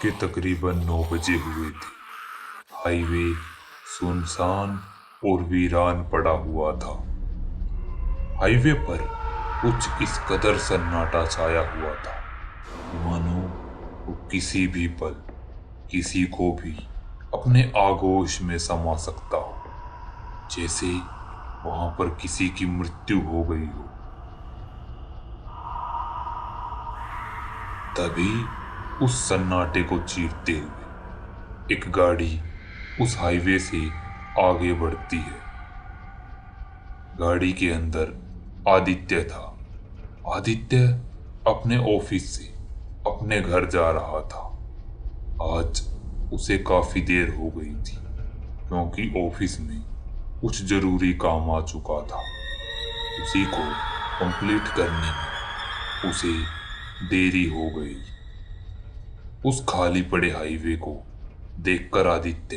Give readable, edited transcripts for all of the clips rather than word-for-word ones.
के तकरीबन 9 बजे हुए थे। हाईवे सुनसान और वीरान पड़ा हुआ था। हाईवे पर कुछ इस कदर सन्नाटा छाया हुआ था मानो वो किसी भी पल किसी को भी अपने आगोश में समा सकता हो, जैसे वहां पर किसी की मृत्यु हो गई हो। तभी उस सन्नाटे को चीरते हुए एक गाड़ी उस हाईवे से आगे बढ़ती है। गाड़ी के अंदर आदित्य था। आदित्य अपने ऑफिस से अपने घर जा रहा था। आज उसे काफी देर हो गई थी क्योंकि ऑफिस में कुछ जरूरी काम आ चुका था। उसी को कंप्लीट करने में उसे देरी हो गई। उस खाली पड़े हाईवे को देखकर आदित्य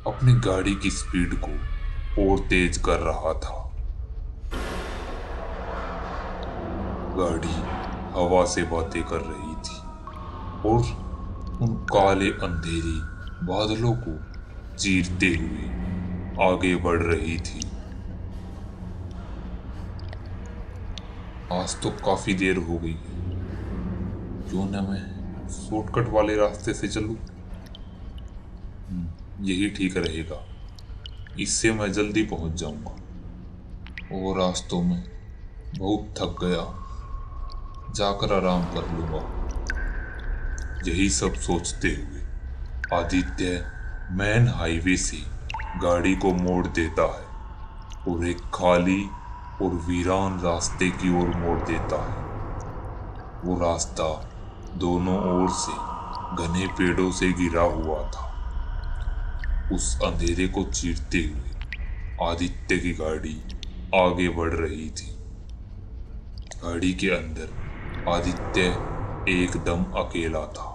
अपनी गाड़ी की स्पीड को और तेज कर रहा था। गाड़ी हवा से बातें कर रही थी और उन काले अंधेरी बादलों को चीरते हुए आगे बढ़ रही थी। आज तो काफी देर हो गई है, क्यों ना मैं शॉर्टकट वाले रास्ते से चलूं? यही ठीक रहेगा, इससे मैं जल्दी पहुंच जाऊंगा और आज तो मैं बहुत थक गया, जाकर आराम कर लूंगा। यही सब सोचते हुए आदित्य मेन हाईवे से गाड़ी को मोड़ देता है और एक खाली और वीरान रास्ते की ओर मोड़ देता है। वो रास्ता दोनों ओर से घने पेड़ों से घिरा हुआ था। उस अंधेरे को चीरते हुए आदित्य की गाड़ी आगे बढ़ रही थी। गाड़ी के अंदर आदित्य एकदम अकेला था।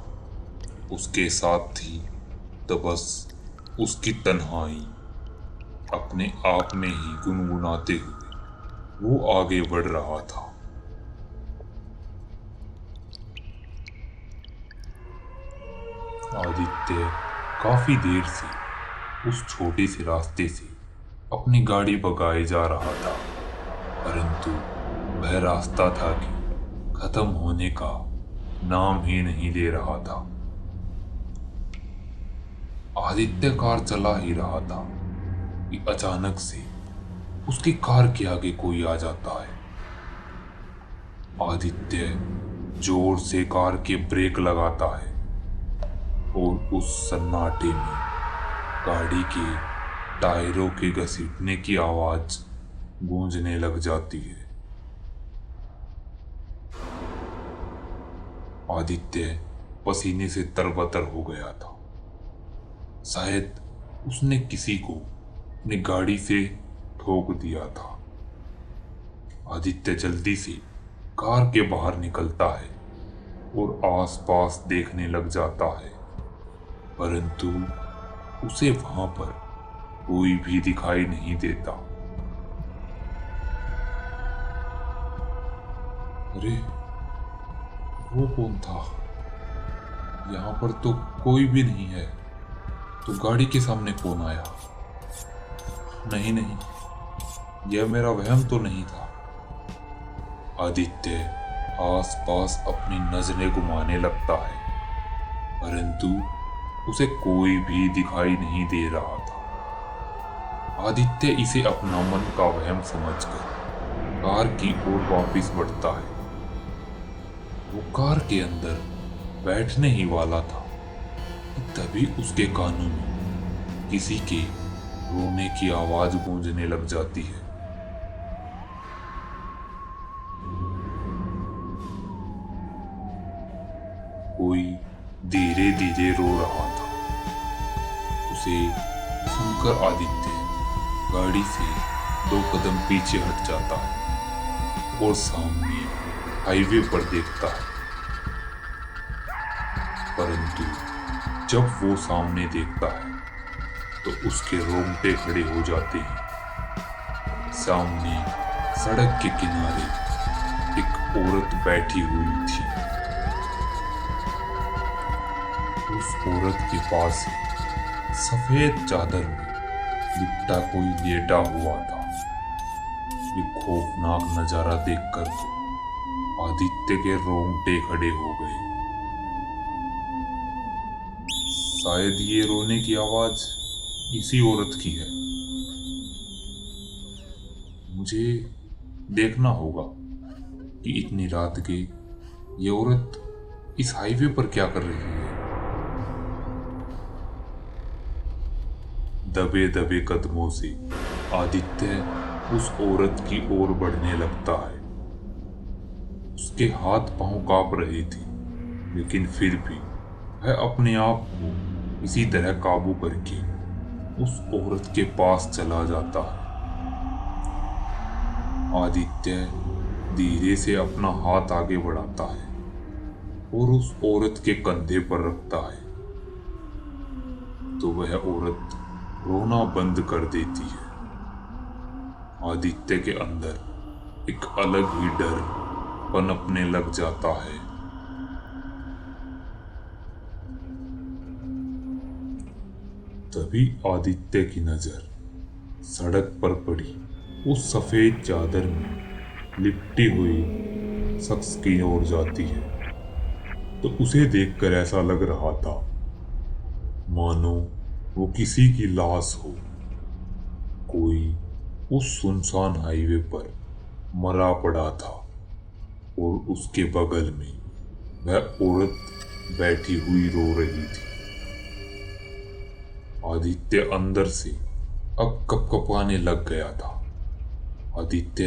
उसके साथ थी तो बस उसकी तन्हाई। अपने आप में ही गुनगुनाते हुए वो आगे बढ़ रहा था। आदित्य काफी देर से उस छोटे से रास्ते से अपनी गाड़ी भगाए जा रहा था, परंतु वह रास्ता था कि खत्म होने का नाम ही नहीं ले रहा था। आदित्य कार चला ही रहा था कि अचानक से उसकी कार के आगे कोई आ जाता है। आदित्य जोर से कार के ब्रेक लगाता है और उस सन्नाटे में गाड़ी के टायरों के घसीटने की आवाज गूंजने लग जाती है। आदित्य पसीने से तरबतर हो गया था। शायद उसने किसी को अपनी गाड़ी से ठोक दिया था। आदित्य जल्दी से कार के बाहर निकलता है और आसपास देखने लग जाता है, परंतु उसे वहां पर कोई भी दिखाई नहीं देता। अरे, वो कौन था? यहाँ पर तो कोई भी नहीं है, तो गाड़ी के सामने कौन आया? नहीं नहीं, यह मेरा वहम तो नहीं था। आदित्य आसपास अपनी नजरें घुमाने लगता है, परंतु उसे कोई भी दिखाई नहीं दे रहा था। आदित्य इसे अपना मन का वहम समझकर कार की ओर वापस बढ़ता है। वो कार के अंदर बैठने ही वाला था कि तभी उसके कानों में किसी के रोने की आवाज गूंजने लग जाती है। कोई धीरे धीरे रो रहा था। उसे सुनकर आदित्य गाड़ी से 2 कदम पीछे हट जाता है और सामने हाईवे पर देखता है, परंतु जब वो सामने देखता है तो उसके रोंगटे खड़े हो जाते हैं। सामने सड़क के किनारे एक औरत बैठी हुई थी। उस औरत के पास सफेद चादर में लिपटा कोई लेटा हुआ था। ये खौफनाक नजारा देखकर तो आदित्य के रोंगटे खड़े हो गए। शायद ये रोने की आवाज इसी औरत की है। मुझे देखना होगा कि इतनी रात के ये औरत इस हाईवे पर क्या कर रही है। दबे दबे कदमों से आदित्य उस औरत की ओर बढ़ने लगता है। उसके हाथ पांव कांप रहे थे, लेकिन फिर भी वह अपने आप को इसी तरह काबू करके उस औरत के पास चला जाता है। आदित्य धीरे से अपना हाथ आगे बढ़ाता है और उस औरत के कंधे पर रखता है, तो वह औरत रोना बंद कर देती है। आदित्य के अंदर एक अलग ही डर पनपने लग जाता है। तभी आदित्य की नजर सड़क पर पड़ी उस सफेद चादर में लिपटी हुई शख्स की ओर जाती है। तो उसे देखकर ऐसा लग रहा था मानो वो किसी की लाश हो। कोई उस सुनसान हाईवे पर मरा पड़ा था और उसके बगल में वह औरत बैठी हुई रो रही थी। आदित्य अंदर से अब कपकपाने लग गया था। आदित्य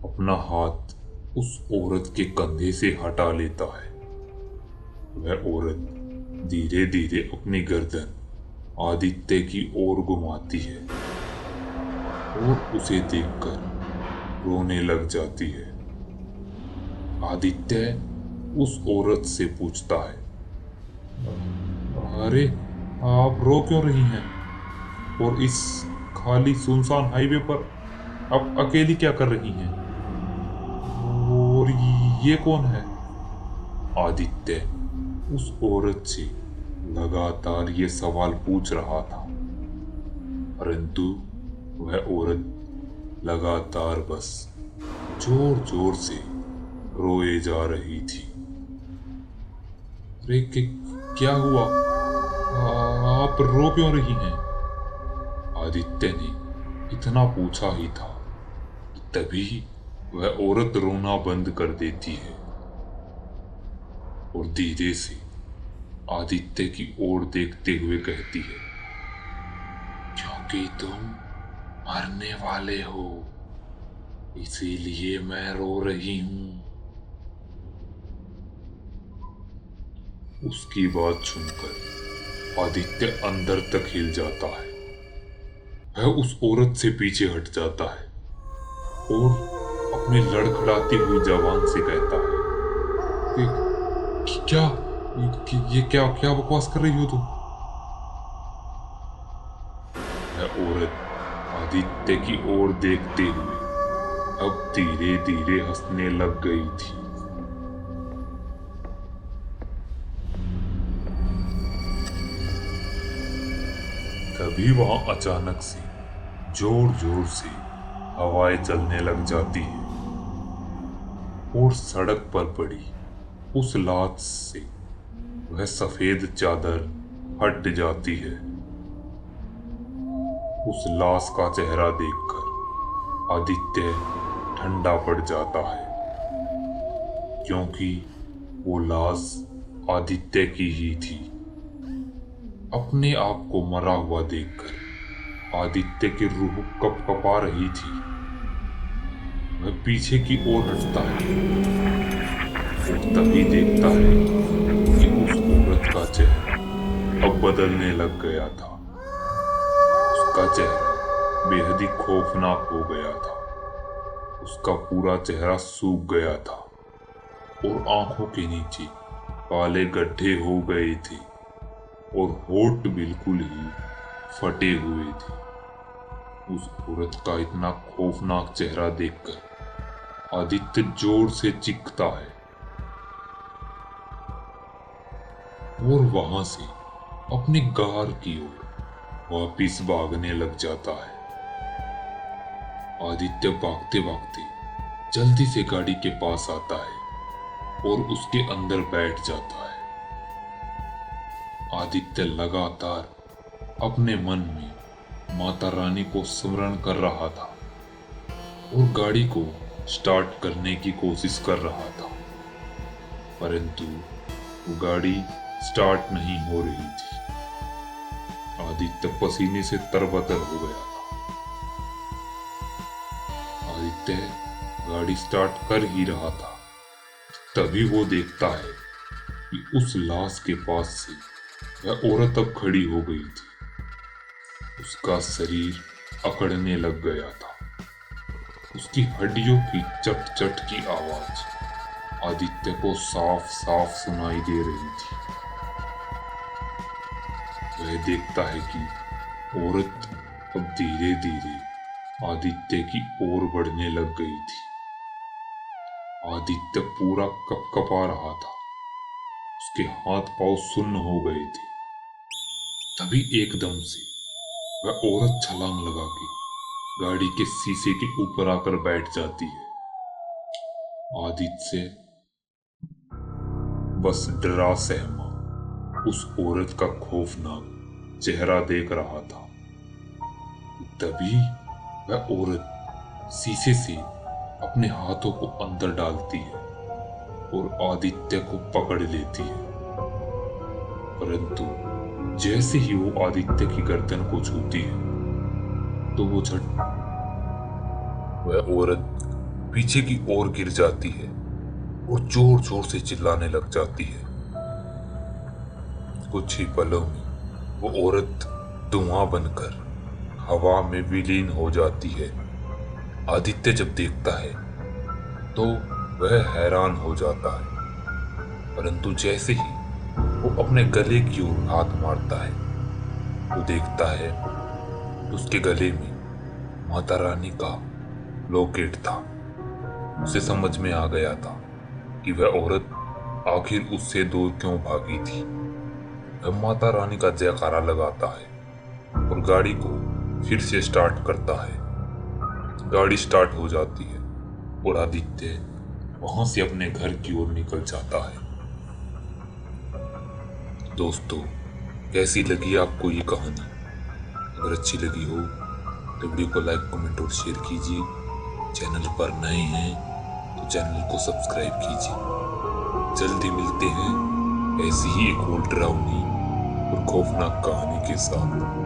अपना हाथ उस औरत के कंधे से हटा लेता है। वह औरत धीरे धीरे अपनी गर्दन आदित्य की ओर घुमाती है और उसे देखकर रोने लग जाती है। आदित्य उस औरत से पूछता है, अरे आप रो क्यों रही हैं? और इस खाली सुनसान हाईवे पर आप अकेली क्या कर रही हैं? और ये कौन है? आदित्य उस औरत से लगातार ये सवाल पूछ रहा था, परंतु वह औरत लगातार बस जोर जोर से रोए जा रही थी। अरे क्या हुआ? आप रो क्यों रही हैं? आदित्य ने इतना पूछा ही था कि तभी वह औरत रोना बंद कर देती है और धीरे से आदित्य की ओर देखते हुए कहती है, क्योंकि तुम मरने वाले हो, इसीलिए मैं रो रही हूं। उसकी बात सुनकर आदित्य अंदर तक हिल जाता है। वह उस औरत से पीछे हट जाता है और अपनी लड़खड़ाती हुई जबान से कहता है कि क्या ये क्या क्या बकवास कर रही हो तुम? वह औरत आदित्य की ओर देखते हुए अब धीरे धीरे हंसने लग गई थी। तभी वहां अचानक से जोर जोर से हवाएं चलने लग जाती है और सड़क पर पड़ी उस लाश से वह सफेद चादर हट जाती है। उस लाश का चेहरा देखकर आदित्य ठंडा पड़ जाता है, क्योंकि वो लाश आदित्य की ही थी। अपने आप को मरा हुआ देखकर आदित्य की रूह कपकपा रही थी। वह पीछे की ओर हटता है और तभी देखता है कि उस औरत का चेहरा अब बदलने लग गया था। उसका चेहरा बेहद ही खौफनाक हो गया था। उसका पूरा चेहरा सूख गया था और आंखों के नीचे काले गड्ढे हो गए थे और होठ बिल्कुल ही फटे हुए थे। उस औरत का इतना खौफनाक चेहरा देखकर आदित्य जोर से चीखता है, और वहां से अपने गार की ओर वापिस भागने लग जाता है। आदित्य भागते भागते जल्दी से गाड़ी के पास आता है और उसके अंदर बैठ जाता है। आदित्य लगातार अपने मन में माता रानी को स्मरण कर रहा था और गाड़ी को स्टार्ट करने की कोशिश कर रहा था, परंतु वो गाड़ी स्टार्ट नहीं हो रही थी। आदित्य पसीने से तरबतर हो गया था। आदित्य गाड़ी स्टार्ट कर ही रहा था, तभी वो देखता है कि उस लाश के पास से वह औरत अब खड़ी हो गई थी। उसका शरीर अकड़ने लग गया था। उसकी हड्डियों की चट चट की आवाज आदित्य को साफ साफ सुनाई दे रही थी। वह देखता है कि औरत अब धीरे धीरे आदित्य की ओर बढ़ने लग गई थी। आदित्य पूरा कपकपा रहा था। उसके हाथ पांव सुन्न हो गए थे। तभी एकदम से वह औरत छलांग लगा के गाड़ी के शीशे के ऊपर आकर बैठ जाती है। आदित्य बस डरा सहमा उस औरत का खौफनाक चेहरा देख रहा था। तभी वह औरत शीशे से अपने हाथों को अंदर डालती है और आदित्य को पकड़ लेती है, परंतु जैसे ही वो आदित्य की गर्दन को छूती है तो वह औरत पीछे की ओर गिर जाती है और जोर जोर से चिल्लाने लग जाती है। कुछ ही पलों में वो औरत धुआं बनकर हवा में विलीन हो जाती है। आदित्य जब देखता है तो वह हैरान हो जाता है, परंतु जैसे ही वो अपने गले की ओर हाथ मारता है तो देखता है उसके गले में माता रानी का लॉकेट था। उसे समझ में आ गया था कि वह औरत आखिर उससे दूर क्यों भागी थी। वह माता रानी का जयकारा लगाता है और गाड़ी को फिर से स्टार्ट करता है। गाड़ी स्टार्ट हो जाती है और आदित्य वहां से अपने घर की ओर निकल जाता है। दोस्तों, कैसी लगी आपको ये कहानी? अगर अच्छी लगी हो तो वीडियो को लाइक, कमेंट और शेयर कीजिए। चैनल पर नए हैं तो चैनल को सब्सक्राइब कीजिए। जल्दी मिलते हैं ऐसी ही एक और डरावनी और खौफनाक कहानी के साथ।